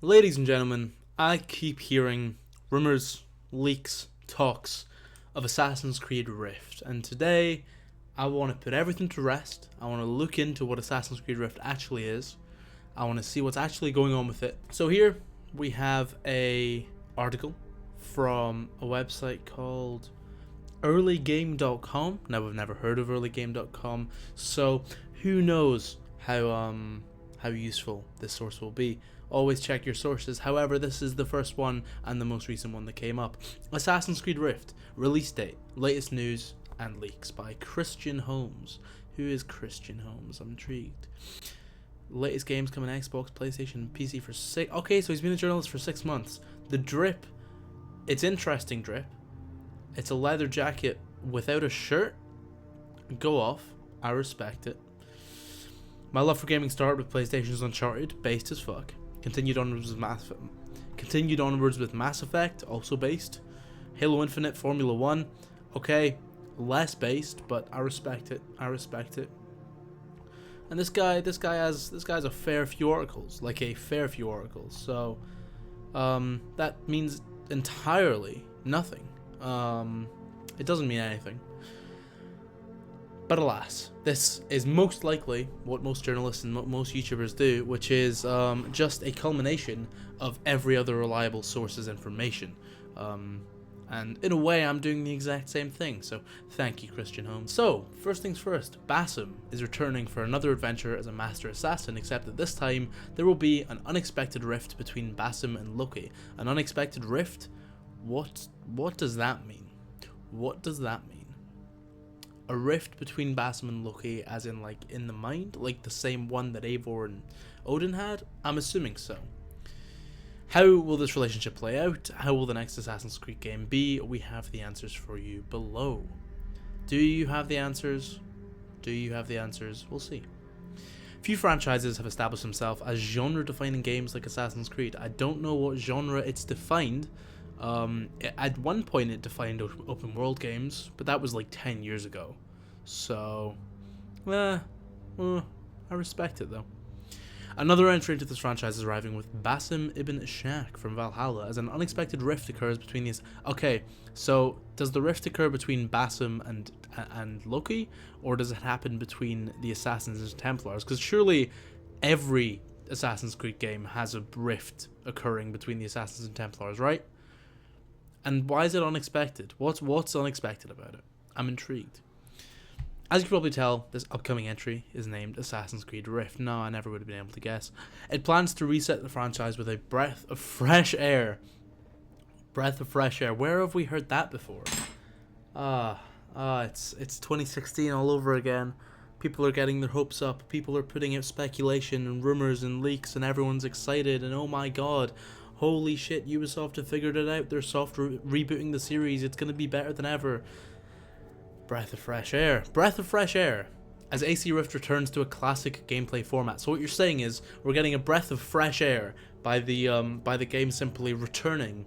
Ladies and gentlemen, I keep hearing rumors, leaks, talks of Assassin's Creed Rift, and today I want to put everything to rest. I want to look into what Assassin's Creed Rift actually is. I want to see what's actually going on with it. So here we have a article from a website called earlygame.com. Now, we've never heard of earlygame.com, so who knows how useful this source will be. Always check your sources. However, this is the first one and the most recent one that came up. Assassin's Creed Rift, release date, latest news and leaks by Christian Holmes. Who is Christian Holmes? I'm intrigued. Latest games coming Xbox, PlayStation, PC for 6. Okay, so he's been a journalist for 6 months. The drip, it's interesting drip. It's a leather jacket without a shirt. Go off. I respect it. My love for gaming started with PlayStation's Uncharted, based as fuck. Continued onwards with Mass Effect, also based. Halo Infinite, Formula 1. Okay, less based, but I respect it. And this guy has a fair few articles, So that means entirely nothing. It doesn't mean anything. But alas, this is most likely what most journalists and most YouTubers do, which is just a culmination of every other reliable source's information. And in a way, I'm doing the exact same thing, so thank you, Christian Holmes. So, first things first, Basim is returning for another adventure as a master assassin, except that this time, there will be an unexpected rift between Basim and Loki. An unexpected rift? What does that mean? What does that mean? A rift between Basim and Loki, as in, like, in the mind? Like the same one that Eivor and Odin had? I'm assuming so. How will this relationship play out? How will the next Assassin's Creed game be? We have the answers for you below. Do you have the answers? We'll see. Few franchises have established themselves as genre-defining games like Assassin's Creed. I don't know what genre it's defined. At one point it defined open world games, but that was like 10 years ago. So, I respect it though. Another entry into this franchise is arriving with Basim ibn Ishaq from Valhalla, as an unexpected rift occurs between these. Okay, so does the rift occur between Basim and Loki, or does it happen between the Assassins and Templars? Because surely every Assassin's Creed game has a rift occurring between the Assassins and Templars, right? And why is it unexpected? What's unexpected about it? I'm intrigued. As you can probably tell, this upcoming entry is named Assassin's Creed Rift. No, I never would have been able to guess. It plans to reset the franchise with a breath of fresh air. Breath of fresh air. Where have we heard that before? It's 2016 all over again. People are getting their hopes up. People are putting out speculation and rumors and leaks, and everyone's excited. And oh my god, holy shit, Ubisoft have figured it out. They're rebooting the series. It's going to be better than ever. Breath of fresh air. Breath of fresh air. As AC Rift returns to a classic gameplay format. So what you're saying is we're getting a breath of fresh air by the game simply returning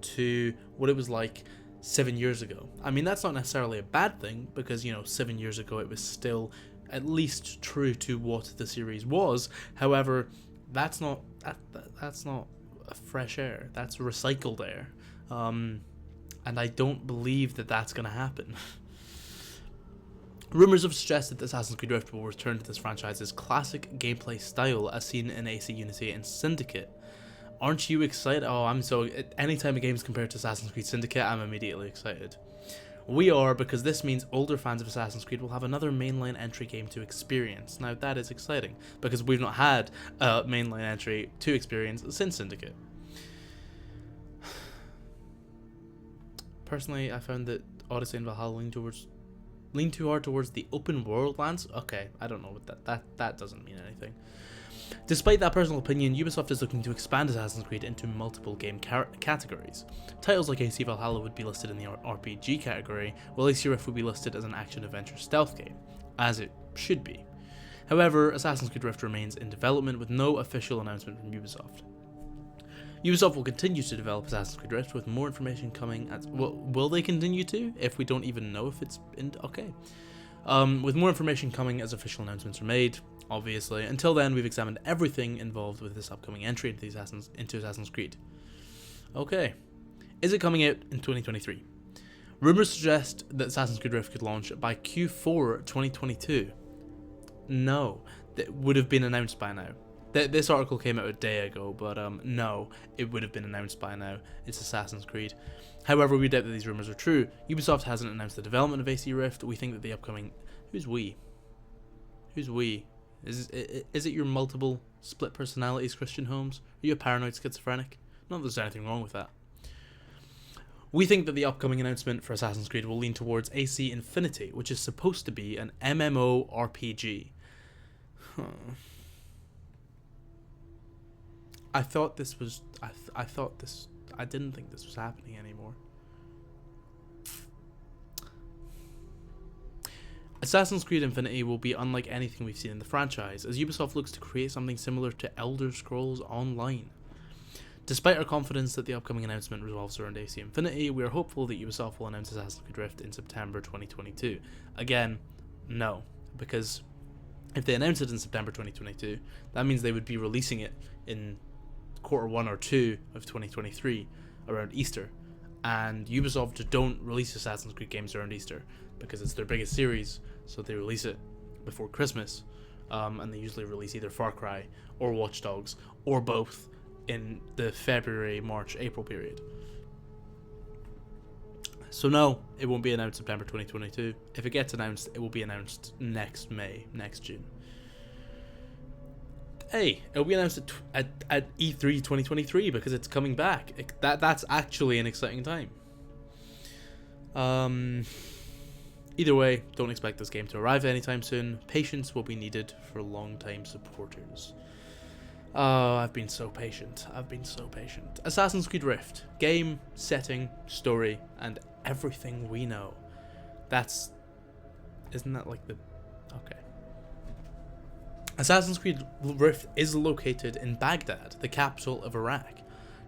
to what it was like 7 years ago. I mean, that's not necessarily a bad thing, because 7 years ago it was still at least true to what the series was. However, that's not fresh air. That's recycled air. And I don't believe that that's going to happen. Rumors have suggested that Assassin's Creed Rift will return to this franchise's classic gameplay style as seen in AC Unity and Syndicate. Aren't you excited? Oh, I'm so... Anytime a game is compared to Assassin's Creed Syndicate, I'm immediately excited. We are, because this means older fans of Assassin's Creed will have another mainline entry game to experience. Now, that is exciting, because we've not had a mainline entry to experience since Syndicate. Personally, I found that Odyssey and Valhalla lean too hard towards the open world lands. Okay, I don't know what that doesn't mean anything. Despite that personal opinion, Ubisoft is looking to expand Assassin's Creed into multiple game categories. Titles like AC Valhalla would be listed in the RPG category, while AC Rift would be listed as an action-adventure stealth game, as it should be. However, Assassin's Creed Rift remains in development with no official announcement from Ubisoft. Ubisoft will continue to develop Assassin's Creed Rift with more information coming at... Will they continue to? If we don't even know if it's in... Okay. with more information coming as official announcements are made, obviously. Until then, we've examined everything involved with this upcoming entry into Assassin's Creed. Okay, is it coming out in 2023? Rumors suggest that Assassin's Creed Rift could launch by Q4 2022. No, that would have been announced by now. This article came out a day ago, but no, it would have been announced by now. It's Assassin's Creed. However, we doubt that these rumors are true. Ubisoft hasn't announced the development of AC Rift. We think that the upcoming... Who's we? Who's we? Is it your multiple split personalities, Christian Holmes? Are you a paranoid schizophrenic? Not that there's anything wrong with that. We think that the upcoming announcement for Assassin's Creed will lean towards AC Infinity, which is supposed to be an MMORPG. Huh. I thought this was... I didn't think this was happening anymore. Assassin's Creed Infinity will be unlike anything we've seen in the franchise, as Ubisoft looks to create something similar to Elder Scrolls Online. Despite our confidence that the upcoming announcement revolves around AC Infinity, we are hopeful that Ubisoft will announce Assassin's Creed Rift in September 2022. Again, no, because if they announce it in September 2022, that means they would be releasing it in Q1 or 2 of 2023, around Easter. And Ubisoft don't release Assassin's Creed games around Easter, because it's their biggest series, so they release it before Christmas. And they usually release either Far Cry or Watch Dogs, or both, in the February, March, April period. So no, it won't be announced September 2022. If it gets announced, it will be announced next May, next June. Hey, it'll be announced at E3 2023 because it's coming back. That's actually an exciting time. Either way, don't expect this game to arrive anytime soon. Patience will be needed for long-time supporters. Oh, I've been so patient. Assassin's Creed Rift. Game, setting, story, and everything we know. Isn't that like the... Okay. Assassin's Creed Rift is located in Baghdad, the capital of Iraq.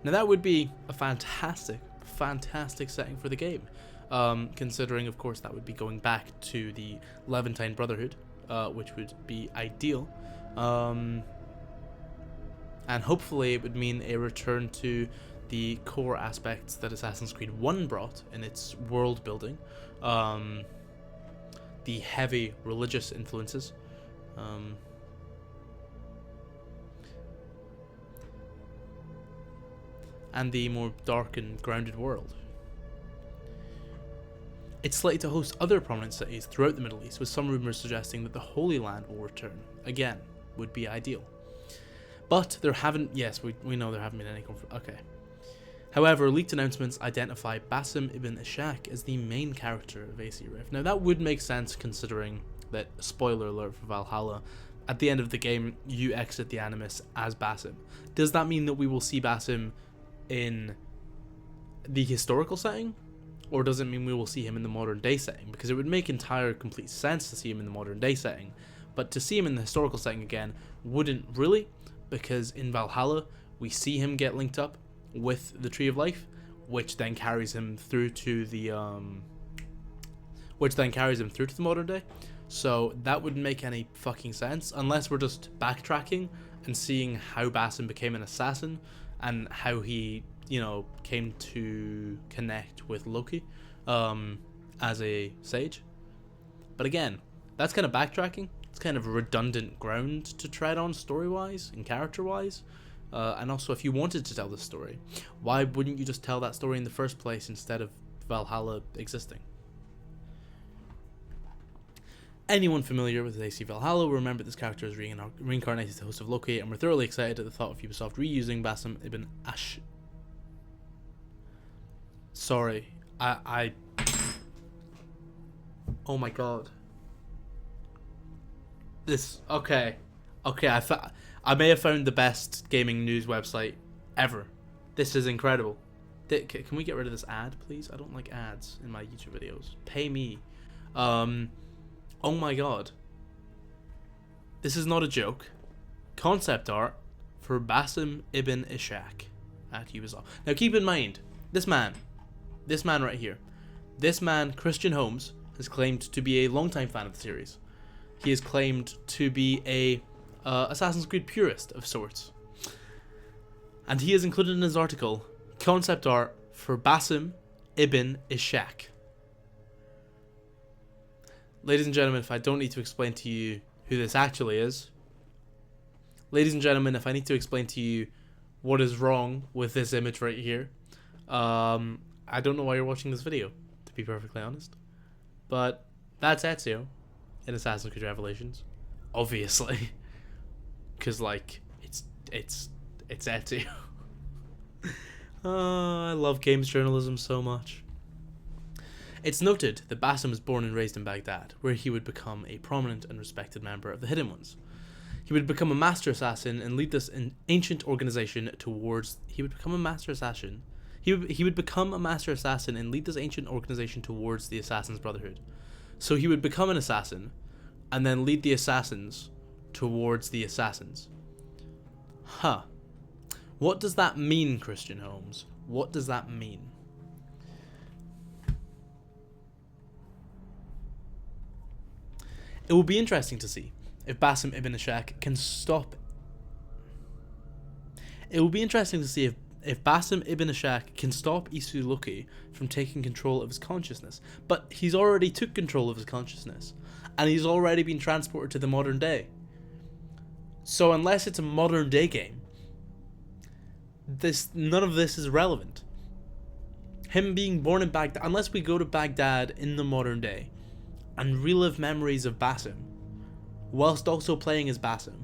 Now that would be a fantastic setting for the game. Considering, of course, that would be going back to the Levantine Brotherhood, which would be ideal. And hopefully it would mean a return to the core aspects that Assassin's Creed 1 brought in its world building. The heavy religious influences. And the more dark and grounded world. It's slated to host other prominent cities throughout the Middle East, with some rumours suggesting that the Holy Land will return. Again, would be ideal. But there haven't... Yes, we know there haven't been any... Okay. However, leaked announcements identify Basim ibn Ishaq as the main character of AC Rift. Now that would make sense considering that, spoiler alert for Valhalla, at the end of the game you exit the Animus as Basim. Does that mean that we will see Basim in the historical setting? Or does it mean we will see him in the modern day setting? Because it would make complete sense to see him in the modern day setting. But to see him in the historical setting again wouldn't really, because in Valhalla we see him get linked up with the Tree of Life, which then carries him through to the modern day. So that wouldn't make any fucking sense unless we're just backtracking and seeing how Basim became an assassin and how he, came to connect with Loki as a sage. But again, that's kind of backtracking. It's kind of redundant ground to tread on story-wise and character-wise. And also, if you wanted to tell this story, why wouldn't you just tell that story in the first place instead of Valhalla existing? Anyone familiar with AC Valhalla will remember this character is reincarnated as the host of Loki, and we're thoroughly excited at the thought of Ubisoft reusing Basim ibn Ash. Sorry, I... Oh my god. Okay, I may have found the best gaming news website ever. This is incredible. Can we get rid of this ad, please? I don't like ads in my YouTube videos. Pay me. Oh my god. This is not a joke. Concept art for Basim ibn Ishaq at Ubisoft. Now keep in mind, this man right here, Christian Holmes, has claimed to be a longtime fan of the series. He is claimed to be a Assassin's Creed purist of sorts. And he has included in his article concept art for Basim ibn Ishaq. Ladies and gentlemen, if I don't need to explain to you who this actually is, ladies and gentlemen, if I need to explain to you what is wrong with this image right here, I don't know why you're watching this video, to be perfectly honest. But that's Ezio in Assassin's Creed Revelations, obviously, because like it's Ezio. I love games journalism so much. It's noted that Basim was born and raised in Baghdad, where he would become a prominent and respected member of the Hidden Ones. He would become a master assassin and lead this ancient organization towards. He would become a master assassin. He would become a master assassin and lead this ancient organization towards the Assassin's Brotherhood. So he would become an assassin, and then lead the assassins towards the assassins. Huh. What does that mean, Christian Holmes? What does that mean? It will be interesting to see if Basim ibn Ishaq can stop. It will be interesting to see if Basim ibn Ishaq can stop Isuluki from taking control of his consciousness. But he's already took control of his consciousness, and he's already been transported to the modern day. So unless it's a modern day game, none of this is relevant. Him being born in Baghdad, unless we go to Baghdad in the modern day and relive memories of Basim, whilst also playing as Basim.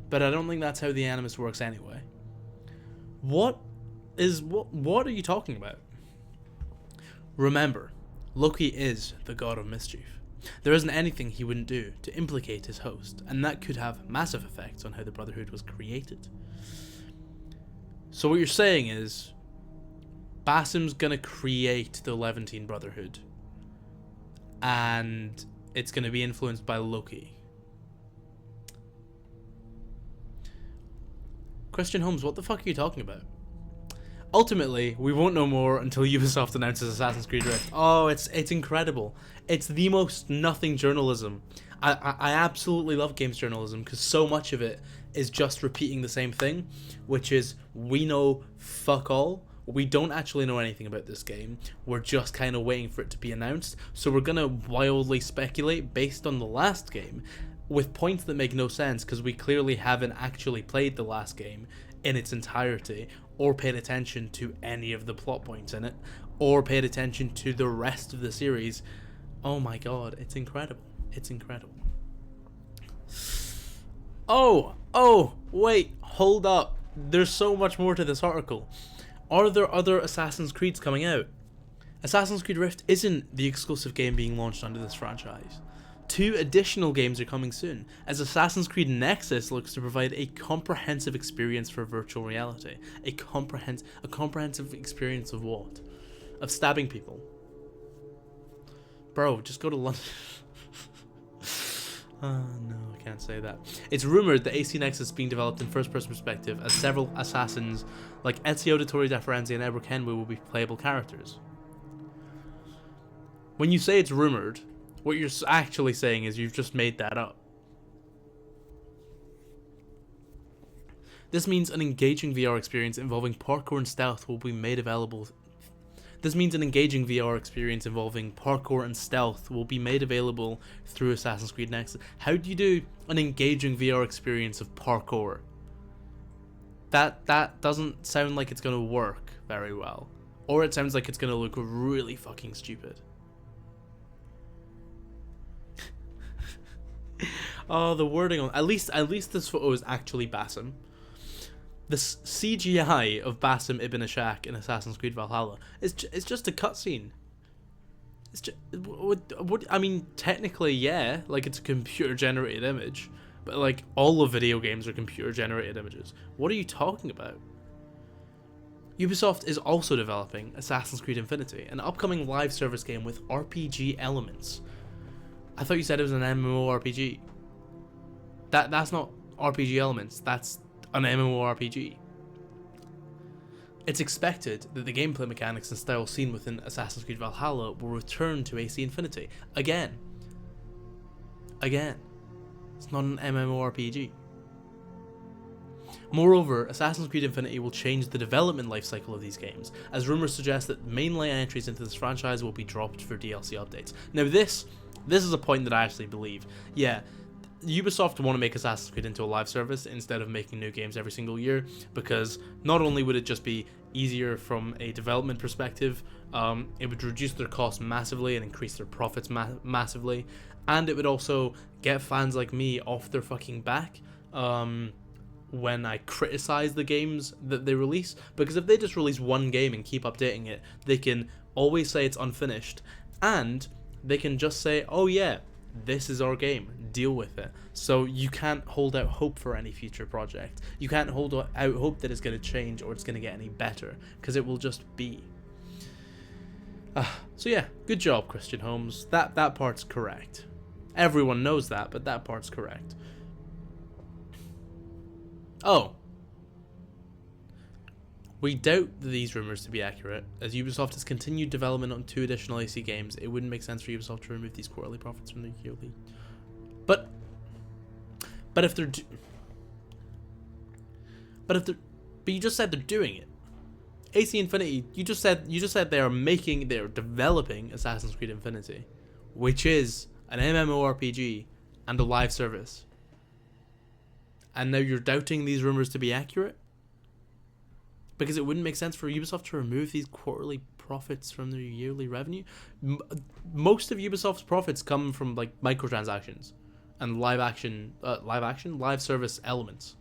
But I don't think that's how the Animus works anyway. What are you talking about? Remember, Loki is the god of mischief. There isn't anything he wouldn't do to implicate his host, and that could have massive effects on how the Brotherhood was created. So what you're saying is, Basim's gonna create the Levantine Brotherhood, and it's gonna be influenced by Loki. Christian Holmes, what the fuck are you talking about? Ultimately, we won't know more until Ubisoft announces Assassin's Creed Rift. Oh, it's incredible. It's the most nothing journalism. I absolutely love games journalism because so much of it is just repeating the same thing, which is we know fuck all. We don't actually know anything about this game. We're just kind of waiting for it to be announced. So we're going to wildly speculate based on the last game with points that make no sense because we clearly haven't actually played the last game in its entirety or paid attention to any of the plot points in it or paid attention to the rest of the series. Oh my god, it's incredible. It's incredible. Oh, wait, hold up. There's so much more to this article. Are there other Assassin's Creeds coming out? Assassin's Creed Rift isn't the exclusive game being launched under this franchise. 2 additional games are coming soon, as Assassin's Creed Nexus looks to provide a comprehensive experience for virtual reality. A comprehensive experience of what? Of stabbing people. Bro, just go to London. Oh no, I can't say that. It's rumored that AC Nexus is being developed in first-person perspective, as several assassins like Ezio Auditore da Firenze and Edward Kenway will be playable characters. When you say it's rumored, what you're actually saying is you've just made that up. This means an engaging VR experience involving parkour and stealth will be made available. Through Assassin's Creed Nexus. How do you do an engaging VR experience of parkour? That doesn't sound like it's going to work very well. Or it sounds like it's going to look really fucking stupid. Oh, the wording on at least this photo is actually Basim. The CGI of Basim ibn Ishaq in Assassin's Creed Valhalla is just a cutscene. It's just, I mean, technically, yeah, like it's a computer-generated image, but like all of video games are computer-generated images. What are you talking about? Ubisoft is also developing Assassin's Creed Infinity, an upcoming live service game with RPG elements. I thought you said it was an MMORPG. That's not RPG elements. That's an MMORPG. It's expected that the gameplay mechanics and style seen within Assassin's Creed Valhalla will return to AC Infinity. Again. It's not an MMORPG. Moreover, Assassin's Creed Infinity will change the development lifecycle of these games, as rumors suggest that mainline entries into this franchise will be dropped for DLC updates. Now this is a point that I actually believe. Yeah, Ubisoft want to make Assassin's Creed into a live service instead of making new games every single year, because not only would it just be easier from a development perspective, it would reduce their costs massively and increase their profits massively, and it would also get fans like me off their fucking back when I criticize the games that they release, because if they just release one game and keep updating it, they can always say it's unfinished, and they can just say, oh yeah, this is our game, deal with it. So you can't hold out hope for any future project. You can't hold out hope that it's going to change or it's going to get any better, because it will just be. So yeah, good job, Christian Holmes. That part's correct. Everyone knows that, but that part's correct. Oh. We doubt these rumors to be accurate, as Ubisoft has continued development on 2 additional AC games. It wouldn't make sense for Ubisoft to remove these quarterly profits from the yearly. But if they're but you just said they're doing it. AC Infinity, you just said they're developing Assassin's Creed Infinity, which is an MMORPG and a live service. And now you're doubting these rumors to be accurate? Because it wouldn't make sense for Ubisoft to remove these quarterly profits from their yearly revenue. Most of Ubisoft's profits come from like microtransactions and live service elements.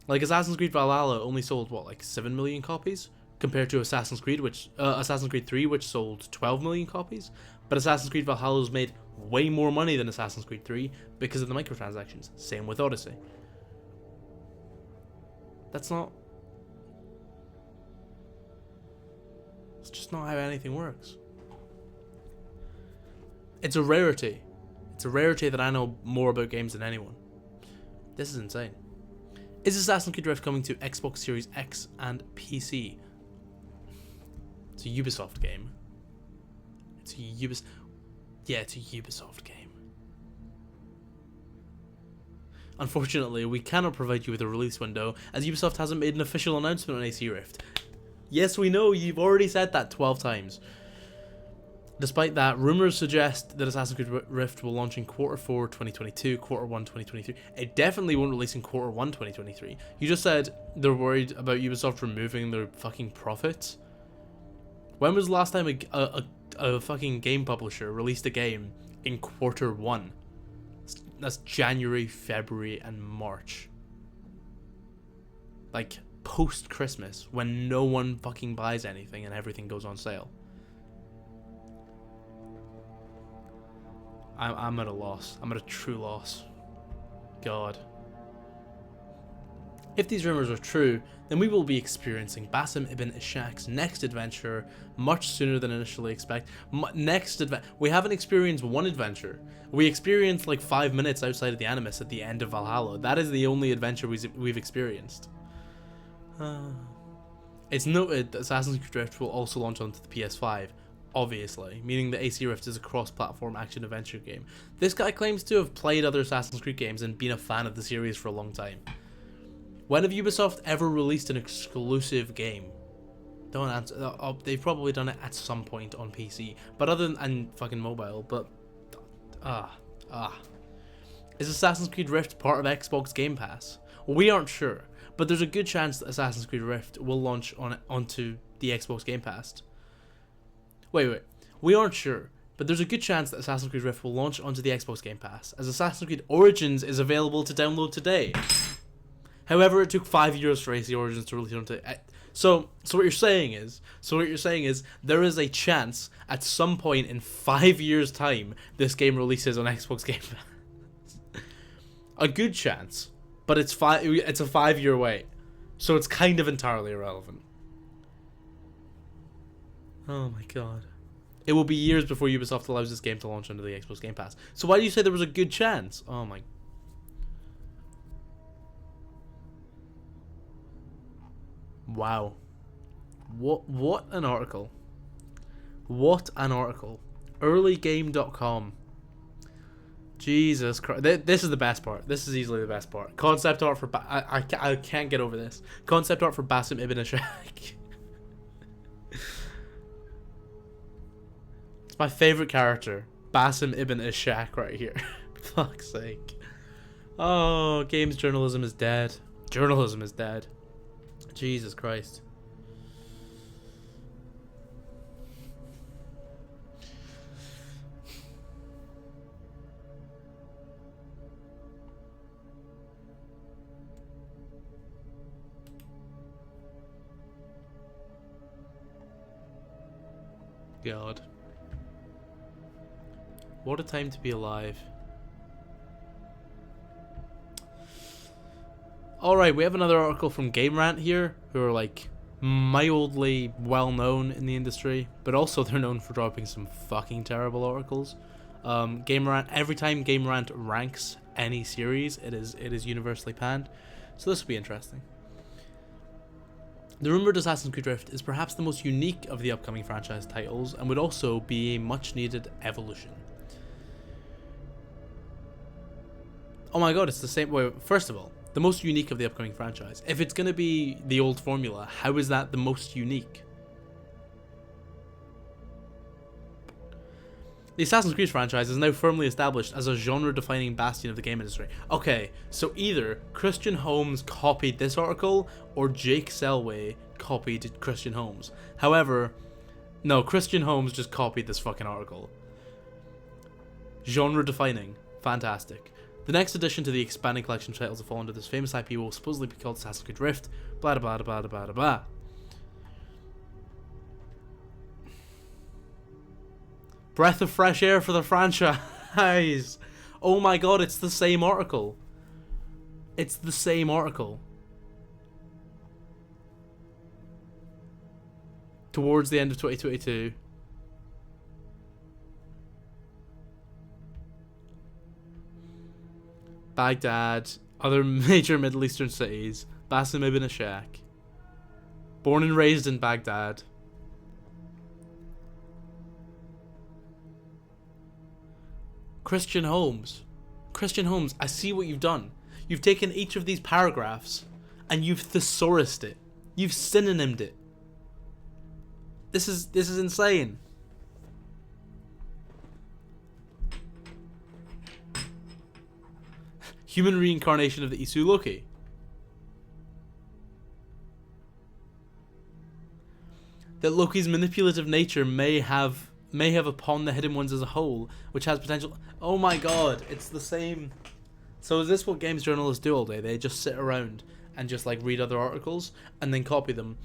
Like Assassin's Creed Valhalla only sold like 7 million copies compared to Assassin's Creed 3, which sold 12 million copies. But Assassin's Creed Valhalla's made way more money than Assassin's Creed 3 because of the microtransactions. Same with Odyssey. It's just not how anything works. It's a rarity. It's a rarity that I know more about games than anyone. This is insane. Is Assassin's Creed Rift coming to Xbox Series X and PC? It's a Ubisoft game. It's a Ubisoft game. Unfortunately, we cannot provide you with a release window, as Ubisoft hasn't made an official announcement on AC Rift. Yes, we know, you've already said that 12 times. Despite that, rumors suggest that Assassin's Creed Rift will launch in Q4 2022, Q1 2023. It definitely won't release in Q1 2023. You just said they're worried about Ubisoft removing their fucking profits. When was the last time a fucking game publisher released a game in Q1? That's January, February, and March. Like, post-Christmas, when no one fucking buys anything and everything goes on sale. I'm at a loss. I'm at a true loss. God. If these rumors are true, then we will be experiencing Basim ibn Ishaq's next adventure much sooner than initially expected. We haven't experienced one adventure. We experienced like 5 minutes outside of the Animus at the end of Valhalla. That is the only adventure we've experienced. It's noted that Assassin's Creed Rift will also launch onto the PS5, obviously, meaning that AC Rift is a cross-platform action-adventure game. This guy claims to have played other Assassin's Creed games and been a fan of the series for a long time. When have Ubisoft ever released an exclusive game? Don't answer. They've probably done it at some point on PC, but and fucking mobile. But is Assassin's Creed Rift part of Xbox Game Pass? We aren't sure, but there's a good chance that Assassin's Creed Rift will launch onto the Xbox Game Pass. Wait. We aren't sure, but there's a good chance that Assassin's Creed Rift will launch onto the Xbox Game Pass, as Assassin's Creed Origins is available to download today. However, it took 5 years for AC Origins to release onto. So what you're saying is there is a chance at some point in 5 years' time this game releases on Xbox Game Pass. A good chance, but it's a 5-year wait, so it's kind of entirely irrelevant. Oh my god. It will be years before Ubisoft allows this game to launch under the Xbox Game Pass. So why do you say there was a good chance? Oh my. Wow. What an article. What an article. Earlygame.com. Jesus Christ. This is the best part. This is easily the best part. Concept art for... I can't get over this. Concept art for Basim Ibn Ishaq. It's my favorite character. Basim Ibn Ishaq right here. Fuck's sake. Oh, games journalism is dead. Journalism is dead. Jesus Christ. God. What a time to be alive. Alright, we have another article from Game Rant here, who are like mildly well known in the industry, but also they're known for dropping some fucking terrible articles. Game Rant, every time Game Rant ranks any series, it is universally panned. So this will be interesting. The rumoured Assassin's Creed Rift is perhaps the most unique of the upcoming franchise titles and would also be a much needed evolution. Oh my god, it's the same way. First of all, the most unique of the upcoming franchise. If it's going to be the old formula, how is that the most unique? The Assassin's Creed franchise is now firmly established as a genre-defining bastion of the game industry. Okay, so either Christian Holmes copied this article, or Jake Selway copied Christian Holmes. However, no, Christian Holmes just copied this fucking article. Genre-defining. Fantastic. The next addition to the expanding collection of titles that fall under this famous IP will supposedly be called Assassin's Creed Rift, blah blah blah blah blah blah. Breath of fresh air for the franchise. Oh my god, it's the same article. It's the same article. Towards the end of 2022. Baghdad, other major Middle Eastern cities, Basim ibn Ishaq. Born and raised in Baghdad. Christian Holmes. Christian Holmes, I see what you've done. You've taken each of these paragraphs and you've thesaurused it. You've synonymed it. This is insane. Human reincarnation of the Isu Loki. That Loki's manipulative nature may have upon the hidden ones as a whole, which has potential. Oh my god, it's the same. So is this what games journalists do all day? They just sit around and just like read other articles and then copy them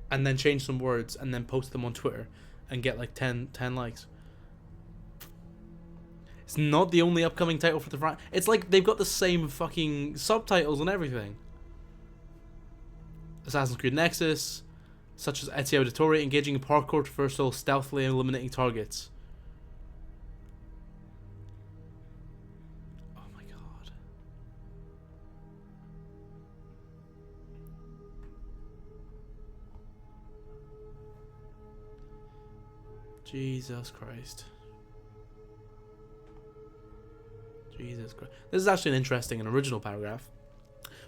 and then change some words and then post them on Twitter and get like 10 likes. It's not the only upcoming title for the franchise. It's like they've got the same fucking subtitles and everything. Assassin's Creed Nexus, such as Ezio Auditore, engaging in parkour traversal, stealthily eliminating targets. Oh my god. Jesus Christ. Jesus Christ. This is actually an interesting and original paragraph.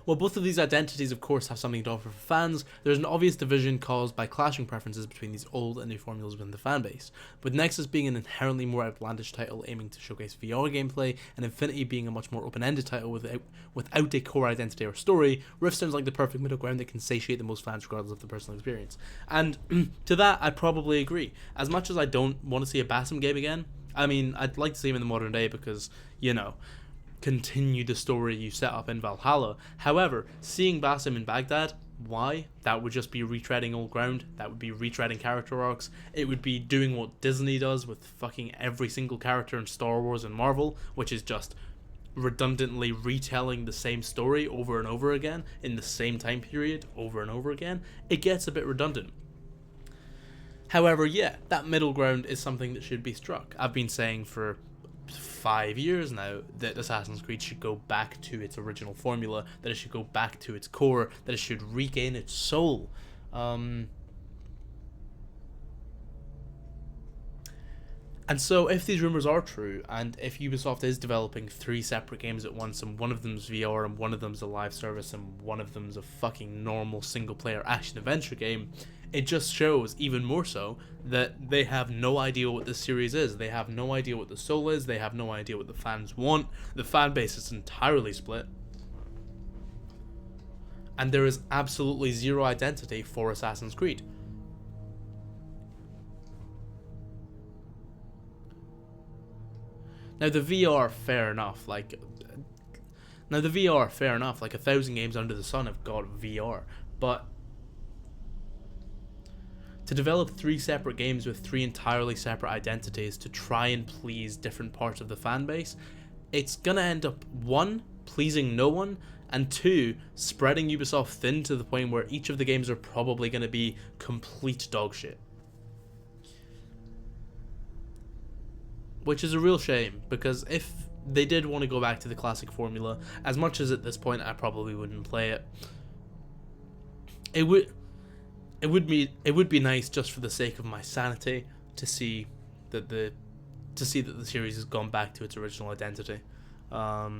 While both of these identities, of course, have something to offer for fans, there's an obvious division caused by clashing preferences between these old and new formulas within the fanbase. With Nexus being an inherently more outlandish title aiming to showcase VR gameplay, and Infinity being a much more open-ended title without a core identity or story, Rift sounds like the perfect middle ground that can satiate the most fans regardless of their personal experience. And to that, I probably agree. As much as I don't want to see a Basim game again, I mean, I'd like to see him in the modern day because, you know, continue the story you set up in Valhalla. However, seeing Basim in Baghdad, why? That would just be retreading old ground. That would be retreading character arcs. It would be doing what Disney does with fucking every single character in Star Wars and Marvel, which is just redundantly retelling the same story over and over again in the same time period over and over again. It gets a bit redundant. However, yeah, that middle ground is something that should be struck. I've been saying for 5 years now that Assassin's Creed should go back to its original formula, that it should go back to its core, that it should regain its soul. And so, if these rumors are true, and if Ubisoft is developing 3 separate games at once, and one of them's VR, and one of them's a live service, and one of them's a fucking normal single-player action-adventure game, it just shows, even more so, that they have no idea what this series is. They have no idea what the soul is. They have no idea what the fans want. The fan base is entirely split. And there is absolutely zero identity for Assassin's Creed. Now the VR, fair enough. Like 1,000 games under the sun have got VR, but to develop 3 separate games with 3 entirely separate identities to try and please different parts of the fan base, it's gonna end up 1, pleasing no one, and 2, spreading Ubisoft thin to the point where each of the games are probably gonna be complete dog shit. Which is a real shame, because if they did want to go back to the classic formula, as much as at this point I probably wouldn't play it, it would be nice, just for the sake of my sanity, to see that the series has gone back to its original identity. But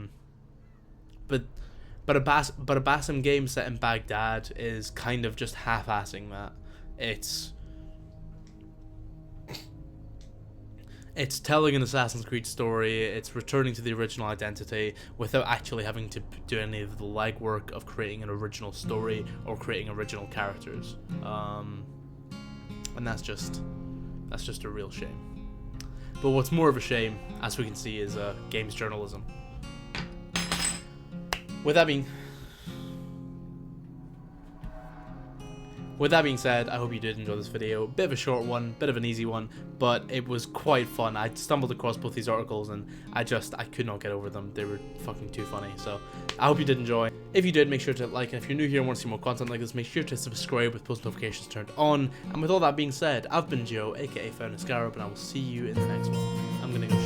a Basim game set in Baghdad is kind of just half-assing that. It's telling an Assassin's Creed story, it's returning to the original identity without actually having to do any of the legwork of creating an original story or creating original characters. And that's just a real shame. But what's more of a shame, as we can see, is games journalism. With that being said, I hope you did enjoy this video. Bit of a short one, bit of an easy one, but it was quite fun. I stumbled across both these articles and I could not get over them. They were fucking too funny. So I hope you did enjoy. If you did, make sure to like, and if you're new here and want to see more content like this, make sure to subscribe with post notifications turned on. And with all that being said, I've been Joe, aka Found Scarab, and I will see you in the next one. I'm gonna go